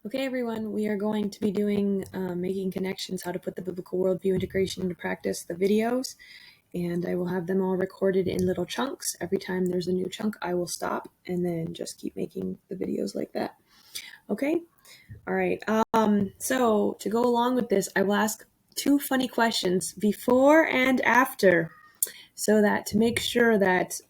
Okay, everyone, we are going to be doing Making Connections, how to put the biblical worldview integration into practice, the videos, and I will have them all recorded in little chunks. Every time there's a new chunk, I will stop and then just keep making the videos like that. Okay? All right. So to go along with this, I will ask two funny questions before and after, so that to make sure that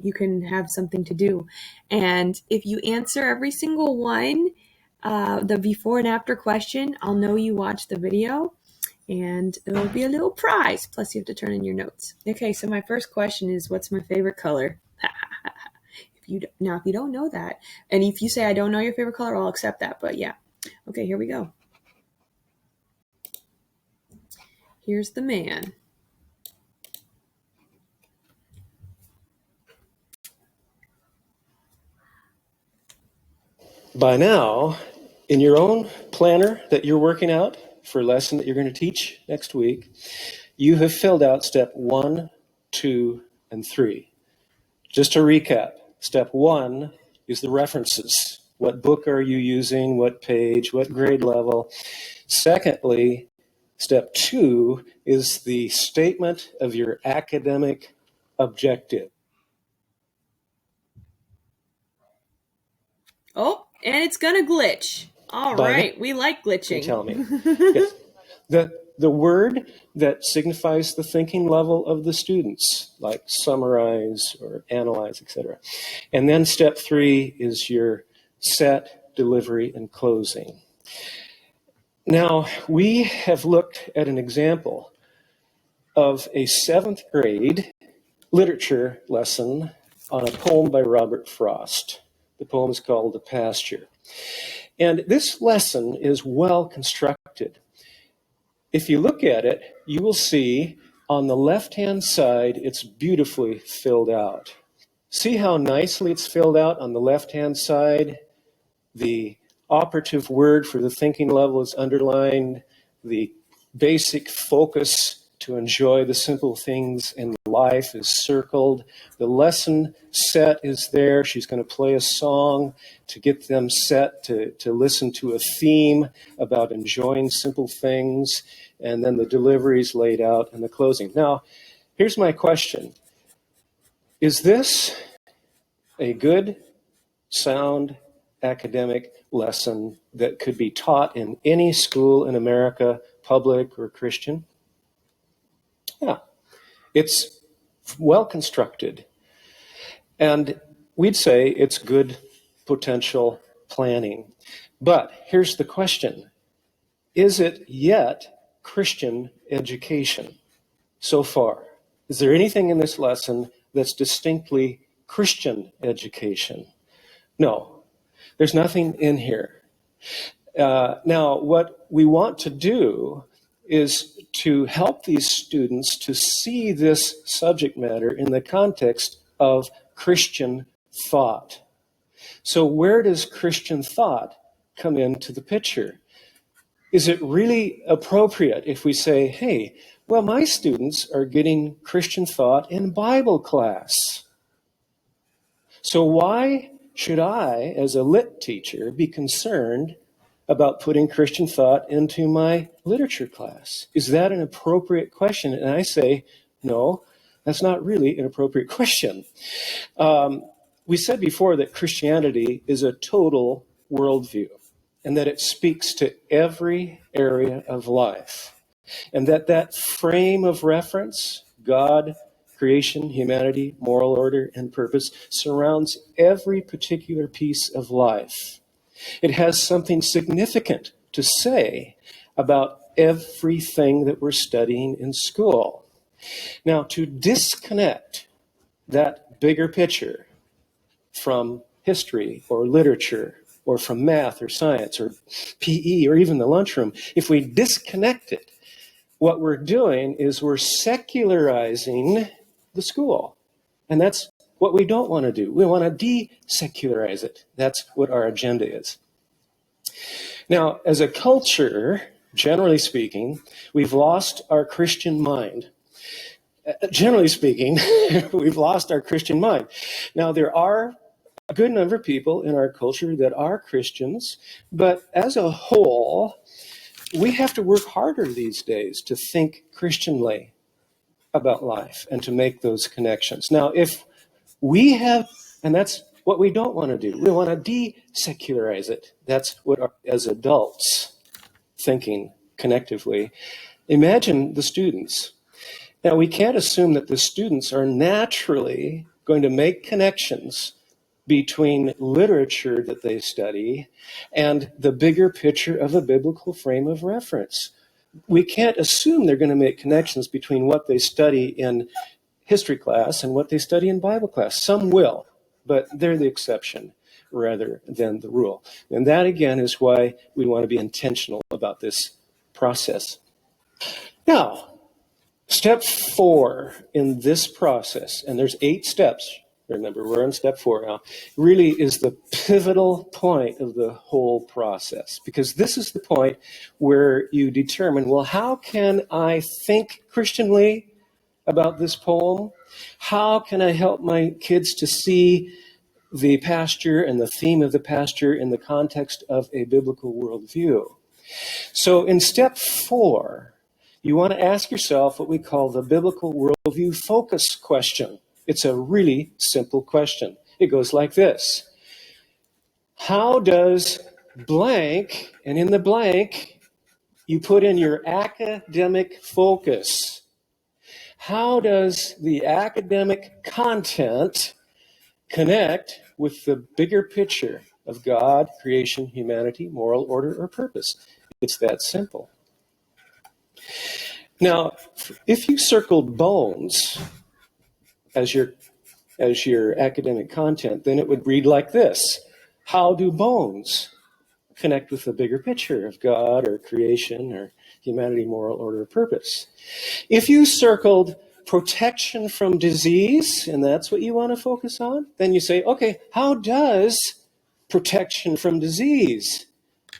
you can have something to do. And if you answer every single one, the before and after question, I'll know you watched the video and it'll be a little prize. Plus you have to turn in your notes. Okay, so my first question is, what's my favorite color? If you don't know that, and if you say I don't know your favorite color, I'll accept that, but yeah. Okay, here we go. Here's the man. By now, in your own planner that you're working out for a lesson that you're going to teach next week, you have filled out step 1, 2, and 3. Just to recap, step 1 is the references. What book are you using? What page? What grade level? Secondly, step 2 is the statement of your academic objective. Oh, and it's gonna glitch. All right, we like glitching. Tell me. Yes. The word that signifies the thinking level of the students, like summarize or analyze, etc. And then step 3 is your set, delivery, and closing. Now, we have looked at an example of a 7th grade literature lesson on a poem by Robert Frost. The poem is called The Pasture. And this lesson is well constructed. If you look at it, you will see on the left-hand side, it's beautifully filled out. See how nicely it's filled out on the left-hand side? The operative word for the thinking level is underlined. The basic focus to enjoy the simple things in life is circled. The lesson set is there. She's going to play a song to get them set to listen to a theme about enjoying simple things. And then the delivery is laid out and the closing. Now, here's my question. Is this a good, sound academic lesson that could be taught in any school in America, public or Christian? Yeah, it's well constructed. And we'd say it's good potential planning. But here's the question. Is it yet Christian education so far? Is there anything in this lesson that's distinctly Christian education? No, there's nothing in here. Now, what we want to do is to help these students to see this subject matter in the context of Christian thought. So where does Christian thought come into the picture? Is it really appropriate if we say, hey, well, my students are getting Christian thought in Bible class. So why should I, as a lit teacher, be concerned about putting Christian thought into my literature class? Is that an appropriate question? And I say, no, that's not really an appropriate question. We said before that Christianity is a total worldview, and that it speaks to every area of life. And that frame of reference, God, creation, humanity, moral order, and purpose, surrounds every particular piece of life. It has something significant to say about everything that we're studying in school. Now, to disconnect that bigger picture from history or literature or from math or science or PE or even the lunchroom, if we disconnect it, what we're doing is we're secularizing the school. And that's what we don't want to do. We want to de-secularize it. That's what our agenda is. Now, as a culture, generally speaking, we've lost our Christian mind. Generally speaking, we've lost our Christian mind. Now, there are a good number of people in our culture that are Christians, but as a whole, we have to work harder these days to think Christianly about life and to make those connections. Now, if we have, and that's what we don't want to do, we want to de-secularize it. That's what, as adults, thinking connectively. Imagine the students. Now, we can't assume that the students are naturally going to make connections between literature that they study and the bigger picture of a biblical frame of reference. We can't assume they're going to make connections between what they study in history class and what they study in Bible class. Some will, but they're the exception rather than the rule. And that, again, is why we want to be intentional about this process. Now, step 4 in this process, and there's 8 steps. Remember, we're on step 4 now, really is the pivotal point of the whole process, because this is the point where you determine, well, how can I think Christianly about this poem? How can I help my kids to see the pasture and the theme of the pasture in the context of a biblical worldview? So in step 4, you want to ask yourself what we call the biblical worldview focus question. It's a really simple question. It goes like this. How does blank, and in the blank, you put in your academic focus. How does the academic content connect with the bigger picture of God, creation, humanity, moral order, or purpose? It's that simple. Now, if you circled bones as your academic content, then it would read like this. How do bones connect with the bigger picture of God or creation or humanity, moral order, or purpose? If you circled protection from disease, and that's what you want to focus on, then you say, okay, how does protection from disease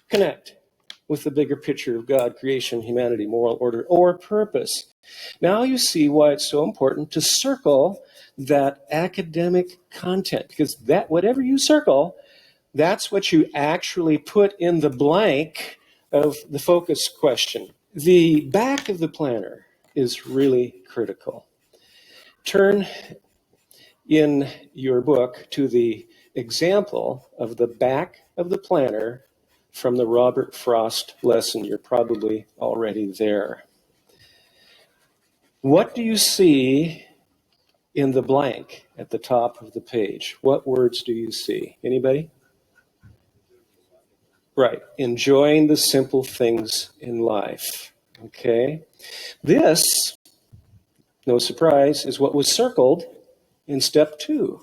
connect with the bigger picture of God, creation, humanity, moral order, or purpose? Now you see why it's so important to circle that academic content, because that whatever you circle, that's what you actually put in the blank of the focus question. The back of the planner is really critical. Turn in your book to the example of the back of the planner from the Robert Frost lesson. You're probably already there. What do you see in the blank at the top of the page? What words do you see? Anybody? Right. Enjoying the simple things in life. Okay. This, no surprise, is what was circled in step 2.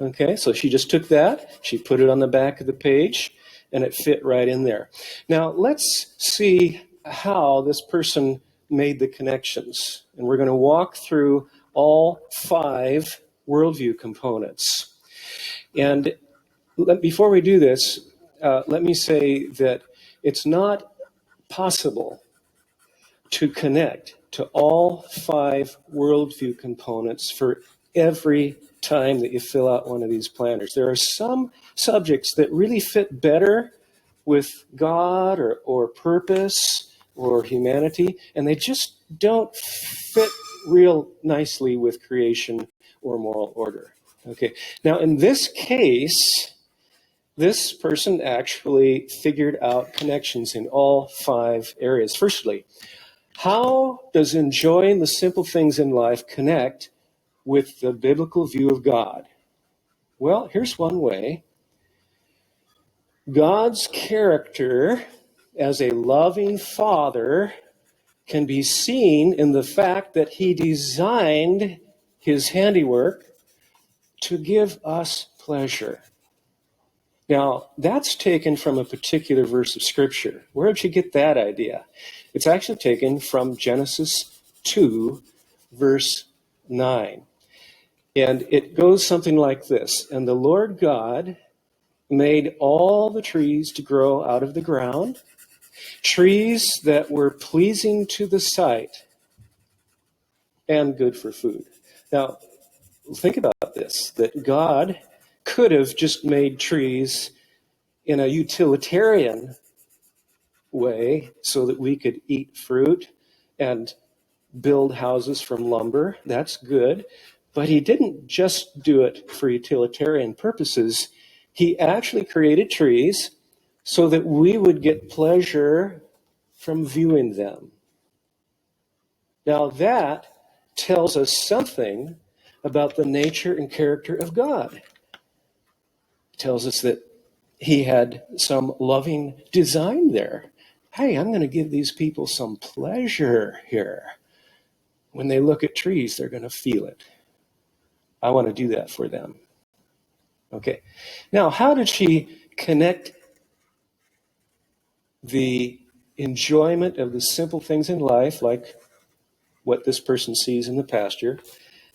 Okay. So she just took that, she put it on the back of the page, and it fit right in there. Now, let's see how this person made the connections. And we're going to walk through all 5 worldview components. And before we do this, let me say that it's not possible to connect to all 5 worldview components for every time that you fill out one of these planners. There are some subjects that really fit better with God or purpose or humanity, and they just don't fit real nicely with creation or moral order. Okay. Now, in this case, this person actually figured out connections in all 5 areas. Firstly, how does enjoying the simple things in life connect with the biblical view of God? Well, here's one way. God's character as a loving father can be seen in the fact that he designed his handiwork to give us pleasure. Now, that's taken from a particular verse of Scripture. Where did you get that idea? It's actually taken from Genesis 2, verse 9. And it goes something like this. And the Lord God made all the trees to grow out of the ground, trees that were pleasing to the sight and good for food. Now, think about this, that God could have just made trees in a utilitarian way so that we could eat fruit and build houses from lumber. That's good. But he didn't just do it for utilitarian purposes. He actually created trees so that we would get pleasure from viewing them. Now that tells us something about the nature and character of God. It tells us that he had some loving design there. Hey, I'm going to give these people some pleasure here. When they look at trees, they're going to feel it. I want to do that for them. Okay. Now, how did she connect the enjoyment of the simple things in life, like what this person sees in the pasture?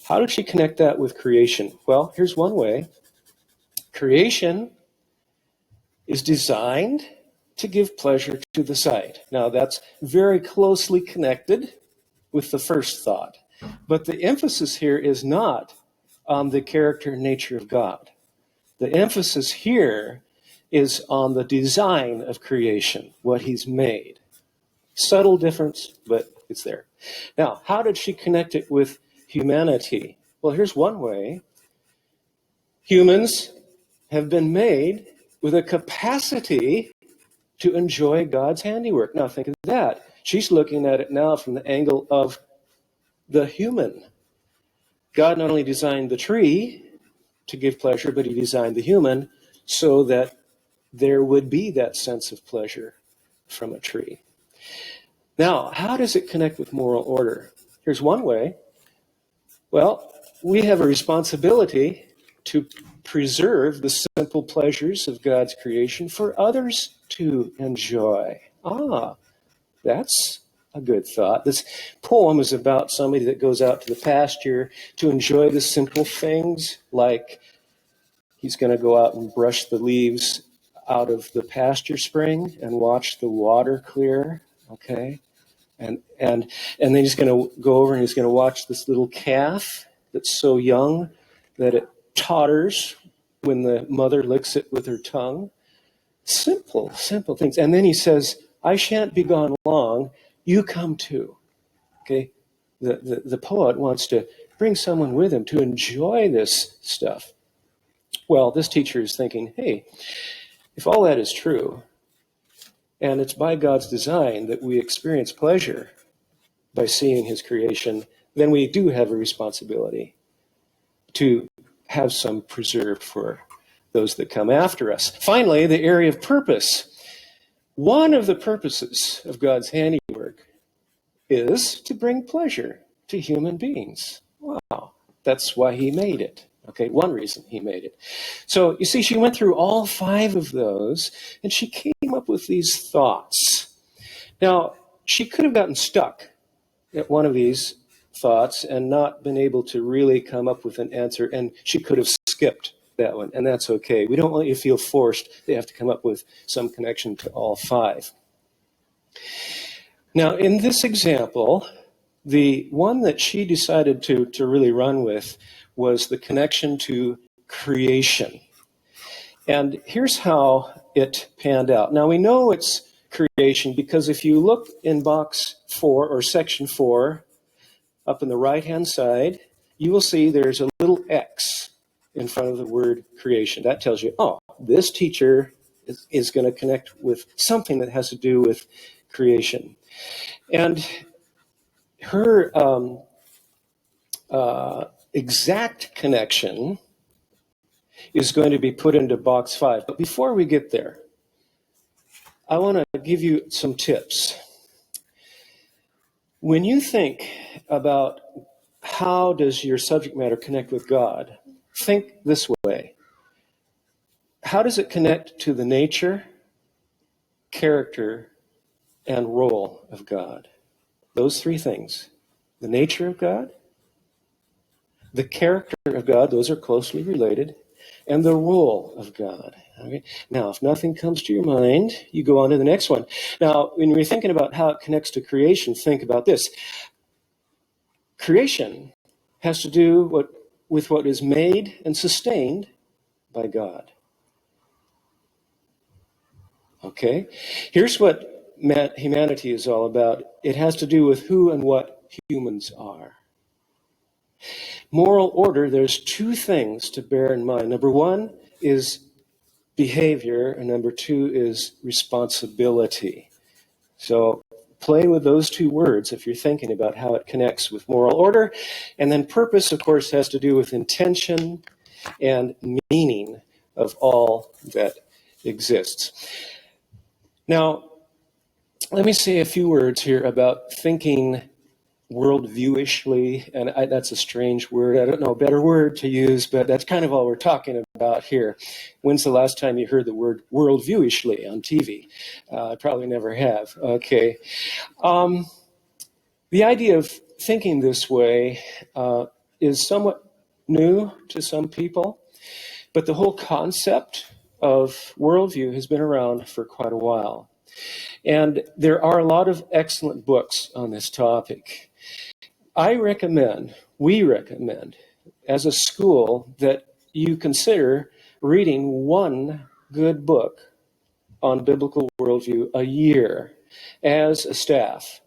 How did she connect that with creation? Well, here's one way. Creation is designed to give pleasure to the sight. Now, that's very closely connected with the first thought. But the emphasis here is not on the character and nature of God. The emphasis here is on the design of creation, what he's made. Subtle difference, but it's there. Now, how did she connect it with humanity? Well, here's one way. Humans have been made with a capacity to enjoy God's handiwork. Now, think of that. She's looking at it now from the angle of the human. God not only designed the tree to give pleasure, but he designed the human so that there would be that sense of pleasure from a tree. Now, how does it connect with moral order? Here's one way. Well, we have a responsibility to preserve the simple pleasures of God's creation for others to enjoy. That's a good thought. This poem is about somebody that goes out to the pasture to enjoy the simple things, like he's going to go out and brush the leaves out of the pasture spring and watch the water clear, okay? And then he's going to go over and he's going to watch this little calf that's so young that it totters when the mother licks it with her tongue. Simple things. And then he says, I shan't be gone long. You come too. Okay? The poet wants to bring someone with him to enjoy this stuff. Well, this teacher is thinking, hey, if all that is true, and it's by God's design that we experience pleasure by seeing his creation, then we do have a responsibility to have some preserved for those that come after us. Finally, the area of purpose. One of the purposes of God's handiwork is to bring pleasure to human beings. Wow, that's why he made it. Okay, one reason he made it. So you see, she went through all 5 of those, and she came up with these thoughts. Now, she could have gotten stuck at one of these thoughts and not been able to really come up with an answer, and she could have skipped that one, and that's okay. We don't want you to feel forced. They have to come up with some connection to all 5. Now, in this example, the one that she decided to really run with was the connection to creation. And here's how it panned out. Now, we know it's creation because if you look in box 4 or section 4, up in the right-hand side, you will see there's a little X in front of the word creation. That tells you, oh, this teacher is going to connect with something that has to do with creation. And her exact connection is going to be put into box 5. But before we get there, I want to give you some tips. When you think about how does your subject matter connect with God, think this way. How does it connect to the nature, character, and role of God? Those 3 things. The nature of God, the character of God, those are closely related, and the role of God. Okay? Now, if nothing comes to your mind, you go on to the next one. Now, when you're thinking about how it connects to creation, think about this. Creation has to do with what is made and sustained by God. Okay? Here's what humanity is all about. It has to do with who and what humans are. Moral order, there's two things to bear in mind. Number one is behavior, and number two is responsibility. So play with those two words if you're thinking about how it connects with moral order. And then purpose, of course, has to do with intention and meaning of all that exists. Now, let me say a few words here about thinking worldviewishly, and that's a strange word. I don't know a better word to use, but that's kind of all we're talking about here. When's the last time you heard the word worldviewishly on TV? I probably never have. Okay. The idea of thinking this way is somewhat new to some people, but the whole concept of worldview has been around for quite a while. And there are a lot of excellent books on this topic. We recommend, as a school, that you consider reading one good book on biblical worldview a year as a staff.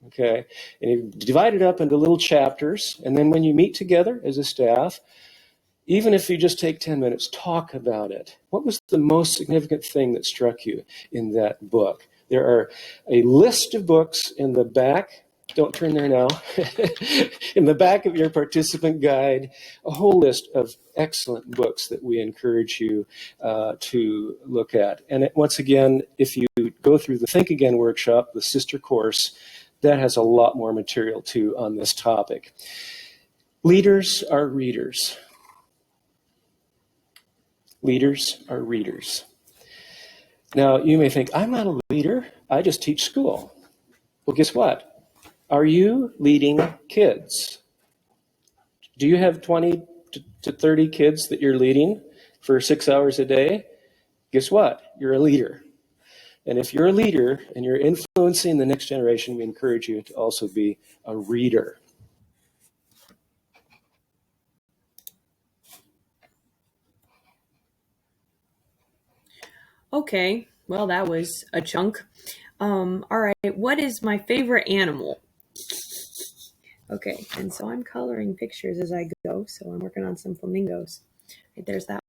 Okay? And you divide it up into little chapters, and then when you meet together as a staff, even if you just take 10 minutes, talk about it. What was the most significant thing that struck you in that book? There are a list of books in the back. Don't turn there now. In the back of your participant guide, a whole list of excellent books that we encourage you to look at. And once again, if you go through the Think Again workshop, the sister course, that has a lot more material too on this topic. Leaders are readers. Leaders are readers. Now, you may think, I'm not a leader. I just teach school. Well, guess what? Are you leading kids? Do you have 20 to 30 kids that you're leading for 6 hours a day? Guess what? You're a leader. And if you're a leader and you're influencing the next generation, we encourage you to also be a reader. Okay, well, that was a chunk. All right, what is my favorite animal? Okay, and so I'm coloring pictures as I go, so I'm working on some flamingos. Right, there's that